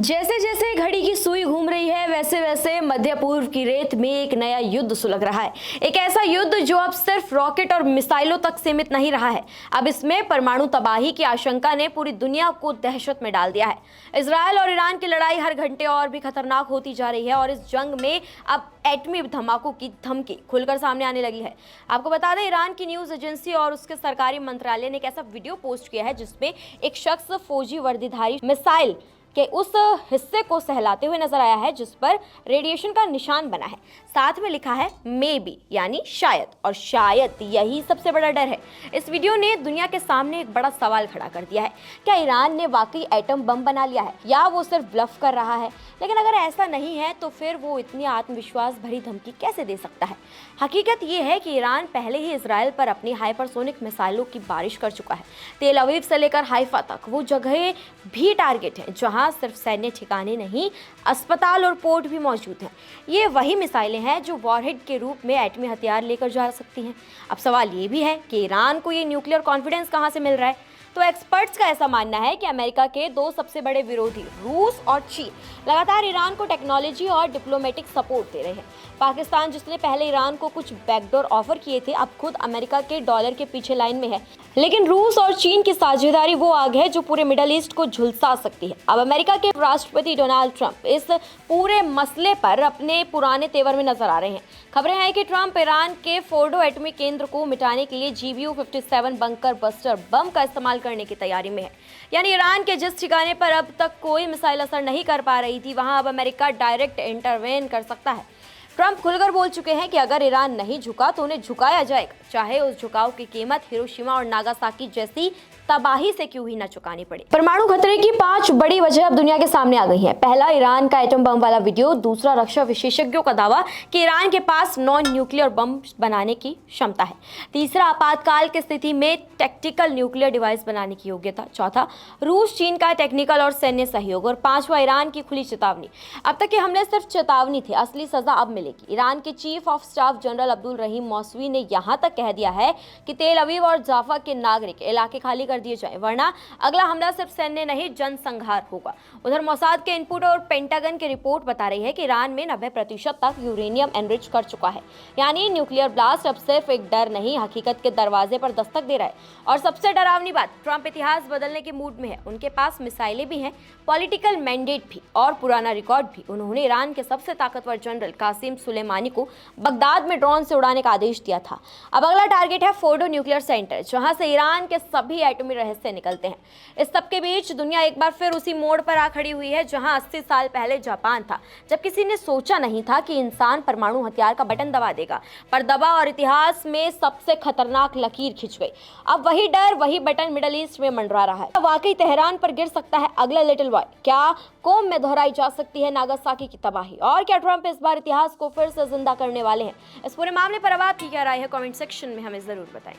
जैसे जैसे घड़ी की सुई घूम रही है वैसे वैसे मध्य पूर्व की रेत में एक नया युद्ध सुलग रहा है। एक ऐसा युद्ध जो अब सिर्फ रॉकेट और मिसाइलों तक सीमित नहीं रहा है। अब इसमें परमाणु तबाही की आशंका ने पूरी दुनिया को दहशत में डाल दिया है। इजरायल और ईरान की लड़ाई हर घंटे और भी खतरनाक होती जा रही है और इस जंग में अब एटमी धमाकों की धमकी खुलकर सामने आने लगी है। आपको बता दें, ईरान की न्यूज एजेंसी और उसके सरकारी मंत्रालय ने एक ऐसा वीडियो पोस्ट किया है जिसमें एक शख्स फौजी वर्दीधारी मिसाइल के उस हिस्से को सहलाते हुए नजर आया है जिस पर रेडिएशन का निशान बना है। साथ में लिखा है मे बी, यानी शायद, और शायद यही सबसे बड़ा डर है। इस वीडियो ने दुनिया के सामने एक बड़ा सवाल खड़ा कर दिया है। क्या ईरान ने वाकई एटम बम बना लिया है या वो सिर्फ ब्लफ कर रहा है? लेकिन अगर ऐसा नहीं है तो फिर वो इतनी आत्मविश्वास भरी धमकी कैसे दे सकता है? हकीकत ये है कि ईरान पहले ही इजराइल पर अपनी हाइपरसोनिक मिसाइलों की बारिश कर चुका है। तेल अवीव से लेकर हाइफा तक वो जगह भी टारगेट है जहां सिर्फ सैन्य ठिकाने नहीं, अस्पताल और पोर्ट भी मौजूद हैं। ये वही मिसाइलें हैं जो वॉरहेड के रूप में एटमी हथियार लेकर जा सकती हैं। अब सवाल ये भी है कि ईरान को ये न्यूक्लियर कॉन्फिडेंस कहां से मिल रहा है? तो एक्सपर्ट्स का ऐसा मानना है कि अमेरिका के दो सबसे बड़े विरोधी रूस और चीन लगातार ईरान को टेक्नोलॉजी और डिप्लोमेटिक सपोर्ट दे रहे हैं। पाकिस्तान, जिसने पहले ईरान को कुछ बैकडोर ऑफर किए थे, अब खुद अमेरिका के डॉलर के पीछे लाइन में है। लेकिन रूस और चीन की साझेदारी वो आग है जो पूरे मिडल ईस्ट को झुलसा सकती है। अब अमेरिका के राष्ट्रपति डोनाल्ड ट्रंप इस पूरे मसले पर अपने पुराने तेवर में नजर आ रहे हैं। खबरें हैं कि ट्रंप ईरान के फोर्डो एटमी केंद्र को मिटाने के लिए GBU-57 बंकर बस्टर बम का इस्तेमाल करने की तैयारी में है। यानी ईरान के जिस ठिकाने पर अब तक कोई मिसाइल असर नहीं कर पा रही थी, वहां अब अमेरिका डायरेक्ट इंटरवेन कर सकता है। ट्रंप खुलकर बोल चुके हैं कि अगर ईरान नहीं झुका तो उन्हें झुकाया जाएगा, चाहे उस झुकाव की कीमत हिरोशिमा और नागासाकी जैसी तबाही से क्यों ही न चुकानी पड़े। परमाणु खतरे की 5 बड़ी वजह अब दुनिया के सामने आ गई हैं। पहला, ईरान का एटम बम वाला वीडियो। दूसरा, रक्षा विशेषज्ञों का दावा कि ईरान के पास नॉन न्यूक्लियर बम बनाने की क्षमता है। तीसरा, आपातकाल की स्थिति में टैक्टिकल न्यूक्लियर डिवाइस बनाने की योग्यता। चौथा, रूस चीन का टेक्निकल और सैन्य सहयोग। और पांचवा, ईरान की खुली चेतावनी। अब तक के हमले सिर्फ चेतावनी थे, असली सजा अब मिलेगी। ईरान के chief of staff general Abdul Rahim Mousavi ने यहां तक कह दिया है कि तेल अवीव और जाफा के नागरिक इलाके खाली कर दिए जाए, वरना अगला हमला सिर्फ सैन्य नहीं, जनसंहार होगा। उधर मोसाद के इनपुट और पेंटागन की रिपोर्ट बता रही है कि ईरान में 90% तक यूरेनियम एनरिच कर चुका है। यानी न्यूक्लियर ब्लास्ट अब सिर्फ एक डर नहीं, हकीकत के दरवाजे पर दस्तक दे रहा है। और सबसे डरावनी बात, ट्रंप इतिहास बदलने के मूड में है। उनके पास मिसाइलें भी हैं, पॉलिटिकल मैंडेट भी और पुराना रिकॉर्ड भी। उन्होंने ईरान के सबसे ताकतवर जनरल कासिम सुलेमानी को बगदाद में ड्रोन से उड़ाने का आदेश दिया था। अब अगला टारगेट है फोर्डो न्यूक्लियर सेंटर, जहां से ईरान के सभी एटमी रहस्य निकलते हैं। इस सब के बीच दुनिया एक बार फिर उसी मोड़ पर आ खड़ी हुई है जहां 80 साल पहले जापान था, जब किसी ने सोचा नहीं था कि इंसान परमाणु हथियार का बटन दबा देगा, पर दबा और इतिहास में सबसे खतरनाक लकीर खिंच गई। अब वही डर, वही बटन मिडल ईस्ट में मंडरा रहा है। वाकई तेहरान पर गिर सकता है अगला लिटिल बॉय? क्या कोम में दोहराई जा सकती है नागासाकी की तबाही? और क्या ट्रंप इस बार इतिहास को फिर से जिंदा करने वाले हैं? इस पूरे मामले पर अब आपकी क्या राय है? कमेंट सेक्शन में हमें जरूर बताएं।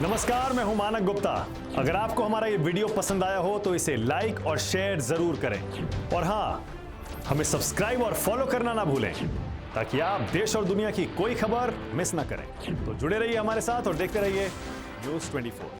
नमस्कार, मैं हूं मानक गुप्ता। अगर आपको हमारा ये वीडियो पसंद आया हो तो इसे लाइक और शेयर जरूर करें, और हाँ, हमें सब्सक्राइब और फॉलो करना ना भूलें ताकि आप देश और दुनिया की कोई खबर मिस ना करें। तो जुड़े रहिए हमारे साथ और देखते रहिए News 24।